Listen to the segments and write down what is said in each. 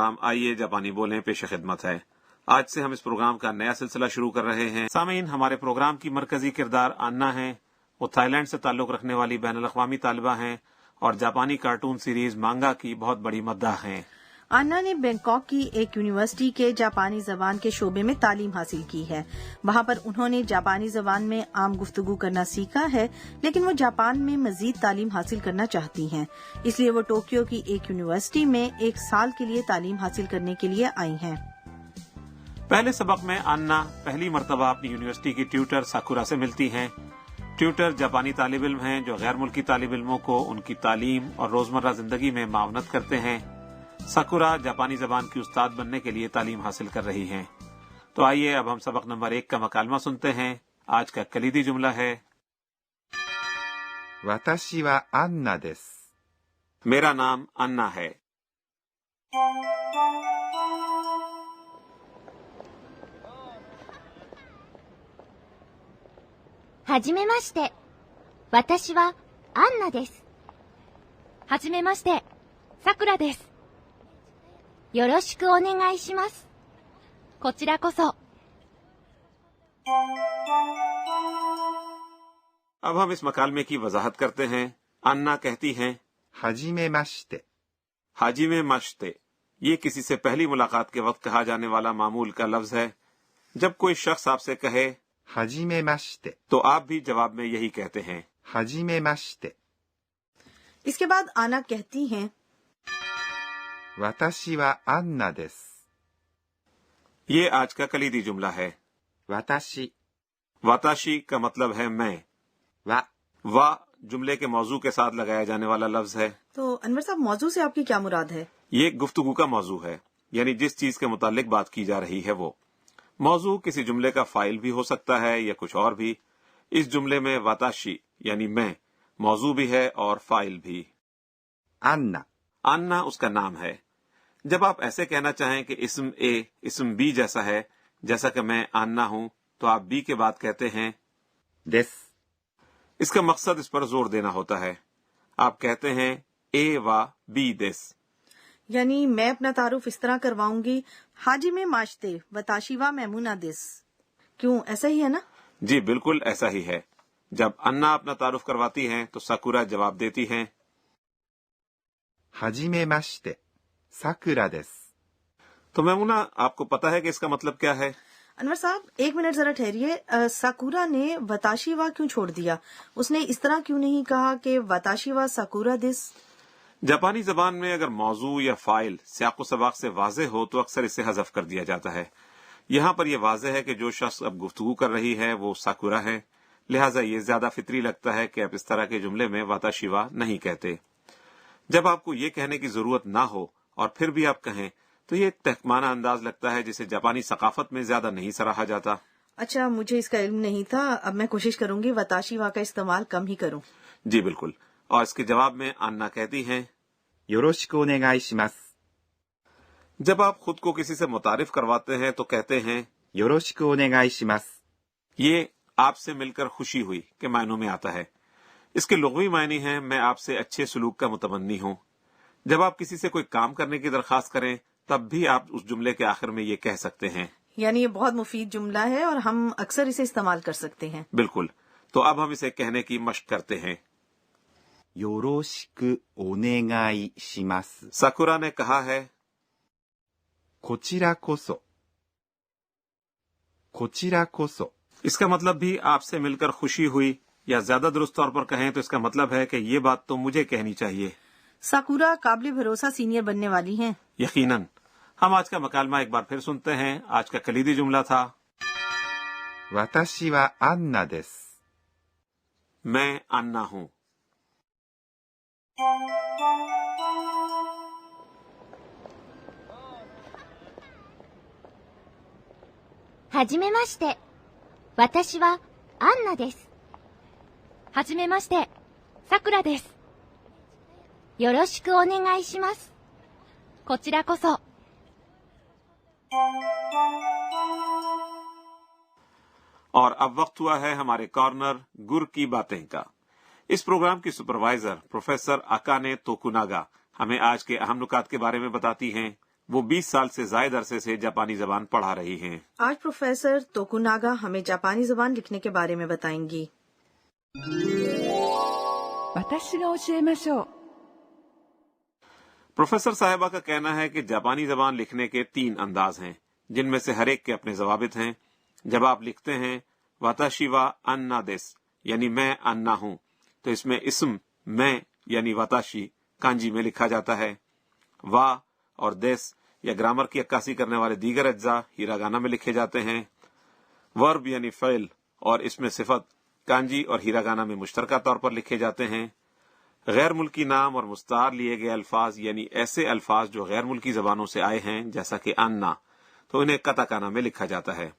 सलाम। आइए जापानी बोलें पेश खिदमत है। आज से हम इस प्रोग्राम का नया सिलसिला शुरू कर रहे हैं। सामीन, हमारे प्रोग्राम की मरकजी किरदार अन्ना है। वो थाईलैंड से ताल्लुक रखने वाली बैनुल अक़वामी तालिबा हैं और जापानी कार्टून सीरीज मांगा की बहुत बड़ी मद्दाह हैं। अन्ना ने बैंकॉक की एक यूनिवर्सिटी के जापानी जबान के शोबे में तालीम हासिल की है। वहां पर उन्होंने जापानी जबान में आम गुफ्तगू करना सीखा है, लेकिन वो जापान में मजीद तालीम हासिल करना चाहती हैं। इसलिए वो टोक्यो की एक यूनिवर्सिटी में 1 साल के लिए तालीम हासिल करने के लिए आई हैं। पहले सबक में अन्ना पहली मर्तबा अपनी यूनिवर्सिटी की ट्यूटर साकुरा से मिलती हैं। ट्यूटर जापानी तालिब इल्म हैं जो गैर मुल्की तालिब इल्मों को उनकी तालीम और रोजमर्रा जिंदगी में मावनत करते हैं। साकुरा जापानी जबान की उस्ताद बनने के लिए तालीम हासिल कर रही हैं। तो आइए अब हम सबक नंबर 1 का मकालमा सुनते हैं। आज का कलीदी जुमला है 私はアンナです。 मेरा नाम अन्ना है। はじめまして。私はアンナです。はじめまして。さくらです。よろしくお願いします。こちらこそ。 अब हम इस मकालमे की वजाहत करते हैं। अन्ना कहती हैं はじめまして。 हाजिमे मश्ते। ये किसी से पहली मुलाकात के वक्त कहा जाने वाला मामूल का लफ्ज है। जब कोई शख्स आपसे कहे はじめまして。 तो आप भी जवाब में यही कहते हैं। はじめまして。 इसके बाद आना कहती हैं 私はアンナです。 ये आज का कलीदी जुमला है। 私 वाताशी का मतलब है मैं। は वा जुमले के मौजू के साथ लगाया जाने वाला लफ्ज है। तो अनवर साहब, मौजू से आपकी क्या मुराद है? ये गुफ्तगू का मौजू है, यानी जिस चीज के मुतालिक बात की जा रही है वो। मौजू किसी जुमले का फाइल भी हो सकता है या कुछ और भी। इस जुमले में वाताशी यानी मैं मौजू भी है और फाइल भी। アンナ अन्ना उसका नाम है। जब आप ऐसे कहना चाहें कि इस्म ए इस्म बी जैसा है, जैसा कि मैं अन्ना हूं, तो आप बी के बाद कहते हैं です。 इसका मकसद इस पर जोर देना होता है। आप कहते हैं ए वा बी दिस। यानी मैं अपना तारुफ इस तरह करवाऊंगी, हाजी में माशते वताशिवा मैमुना दिस। क्यों, ऐसा ही है ना? जी बिल्कुल ऐसा ही है। जब अन्ना अपना तारुफ करवाती हैं तो साकुरा जवाब देती हैं はじめまして。さくらです。 तो मैमुना, आपको पता है कि इसका मतलब क्या है? अनवर साहब, 1 मिनट जरा ठहरिए। साकुरा ने वताशिवा क्यों छोड़ दिया? उसने इस तरह क्यों नहीं कहा कि वताशिवा साकुरा दिस? जापानी जबान में अगर मौजू या फाइल सियाक़ो सबाक़ से वाज़े हो तो अक्सर इसे हज़फ कर दिया जाता है। यहाँ पर यह वाज़े है कि जो शख्स अब गुफ्तगू कर रही है वो साकुरा है, लिहाजा ये ज्यादा फितरी लगता है कि आप इस तरह के जुमले में वाताशिवा नहीं कहते। जब आपको ये कहने की जरूरत ना हो और फिर भी आप कहें तो ये एक तहकमाना अंदाज लगता है जिसे जापानी सकाफत में ज्यादा नहीं सराहा जाता। अच्छा, मुझे इसका इल्म नहीं था। अब मैं कोशिश करूंगी वताशिवा का इस्तेमाल कम ही करूं। जी बिल्कुल। और इसके जवाब में अन्ना कहती हैं よろしくお願いします。 जब आप खुद को किसी से मुतारिफ करवाते हैं तो कहते हैं よろしくお願いします。 ये आपसे मिलकर खुशी हुई के मायनों में आता है। इसके लुग़वी मायने हैं मैं आपसे अच्छे सलूक का मुतमन्नी हूँ। जब आप किसी से कोई काम करने की दरख्वास्त करें तब भी आप उस जुमले के आखिर में ये कह सकते हैं। यानी ये बहुत मुफीद जुमला है और हम अक्सर इसे इस्तेमाल कर सकते हैं। बिल्कुल। तो अब हम इसे कहने की मशक करते हैं। よろしくお願いします。 साकुरा ने कहा है こちらこそ。こちらこそ。 इसका मतलब भी आपसे मिलकर खुशी हुई, या ज्यादा दुरुस्त तौर पर कहें तो इसका मतलब है कि ये बात तो मुझे कहनी चाहिए। साकुरा काबिल भरोसा सीनियर बनने वाली हैं। यकीनन। हम आज का मकालमा एक बार फिर सुनते हैं। आज का कलीदी जुमला था 私はアンナです。 मैं अन्ना हूँ। はじめまして。私はアンナです。はじめまして。さくらです。よろしくお願いします。こちらこそ。 और अब वक्त हुआ है हमारे कॉर्नर गुर की बातें का। इस प्रोग्राम की सुपरवाइजर प्रोफेसर अकाने तोकुनागा हमें आज के अहम नुकात के बारे में बताती हैं। वो 20 साल से ज्यादा अरसे से जापानी जबान पढ़ा रही हैं। आज प्रोफेसर तोकुनागा हमें जापानी जबान लिखने के बारे में बताएंगी। 私が教えましょう。 प्रोफेसर साहिबा का कहना है कि जापानी जबान लिखने के 3 अंदाज हैं, जिनमें से हर एक के अपने जवाबित हैं। जब आप लिखते हैं वाताशी वा अन्ना देस यानी मैं अन्ना हूं, तो इसमें इस्म मैं यानी वाताशी कांजी में लिखा जाता है। वा और देस या ग्रामर की अक्कासी करने वाले दीगर अज्जा हिरागाना में लिखे जाते हैं। वर्ब यानी फ़इल और इसमें सिफत कांजी और हिरागाना में मुश्तरका तौर पर लिखे जाते हैं। गैर मुल्की नाम और मुस्तार लिए गए अल्फाज यानी ऐसे अल्फाज जो गैर मुल्की जबानों से आए हैं, जैसा कि अन्ना, तो इन्हें कताकाना में लिखा जाता है।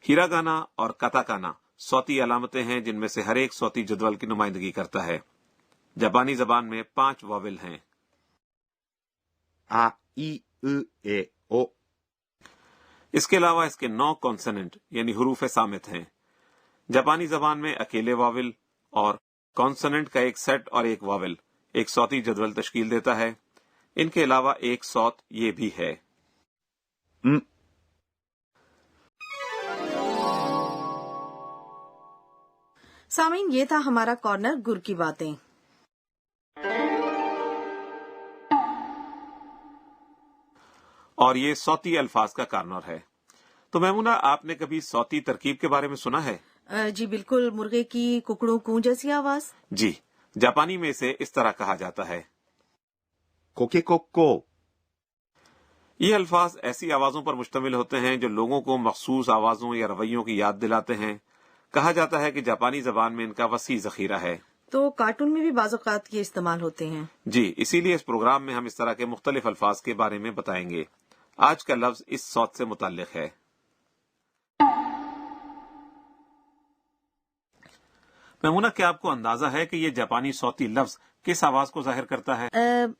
हिरागाना और कताकाना सौती अलामतें हैं, जिनमें से हर एक सौती जदवल की नुमाइंदगी करता है। जापानी जबान में 5 वाविल हैं। आ, ई, उ, ए, ओ। इसके अलावा इसके 9 कॉन्सोनेंट यानी हुरूफ सामित हैं। जापानी जबान में अकेले वाविल और कॉन्सोनेंट का एक सेट और एक वाविल एक सौती जदवल तश्कील देता है। इनके अलावा एक सौत ये भी है। सामीन, ये था हमारा कॉर्नर गुर की बातें। और ये सौती अल्फाज का कॉर्नर है। तो मैमुना, आपने कभी सौती तरकीब के बारे में सुना है? जी बिल्कुल, मुर्गे की कुकड़ों कूं जैसी आवाज। जी, जापानी में इसे इस तरह कहा जाता है। कोके कोको। ये अल्फाज ऐसी आवाजों पर मुश्तमिल होते हैं जो लोगों को मखसूस आवाजों या रवैयों की याद दिलाते हैं। कहा जाता है कि जापानी जबान में इनका वसी जखीरा है। तो कार्टून में भी बाज़-औक़ात ये इस्तेमाल होते हैं। जी, इसीलिए इस प्रोग्राम में हम इस तरह के मुख्तलिफ अल्फाज के बारे में बताएंगे। आज का लफ्ज इस सौत से मुताल्लिक है। मैमुना, क्या आपको अंदाजा है कि ये जापानी सौती लफ्ज किस आवाज को जाहिर करता है?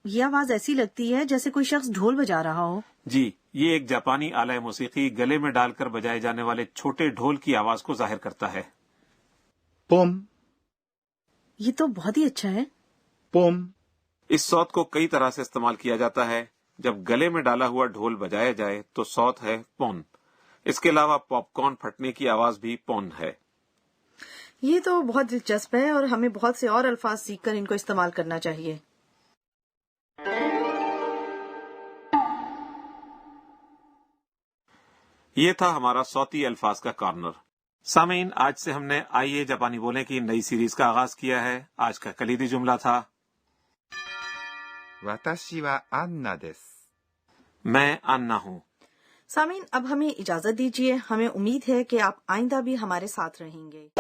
ये आवाज ऐसी लगती है जैसे कोई शख्स ढोल बजा रहा हो। जी, ये एक जापानी आला मौसीकी गले में डालकर बजाए जाने वाले छोटे ढोल की आवाज को जाहिर करता है। पोम। ये तो बहुत ही अच्छा है। पोम। इस सौत को कई तरह से इस्तेमाल किया जाता है। जब गले में डाला हुआ ढोल बजाया जाए तो सौत है पोन। इसके अलावा पॉपकॉर्न फटने की आवाज भी पोन है। ये तो बहुत दिलचस्प है और हमें बहुत से और अल्फाज सीखकर इनको इस्तेमाल करना चाहिए। ये था हमारा सौती अल्फाज का कॉर्नर। सामीन, आज से हमने आइए जापानी बोलने की नई सीरीज का आगाज किया है। आज का कलीदी जुमला था 私はアンナです。 मैं अन्ना हूँ। सामीन, अब हमें इजाजत दीजिए। हमें उम्मीद है कि आप आइंदा भी हमारे साथ रहेंगे।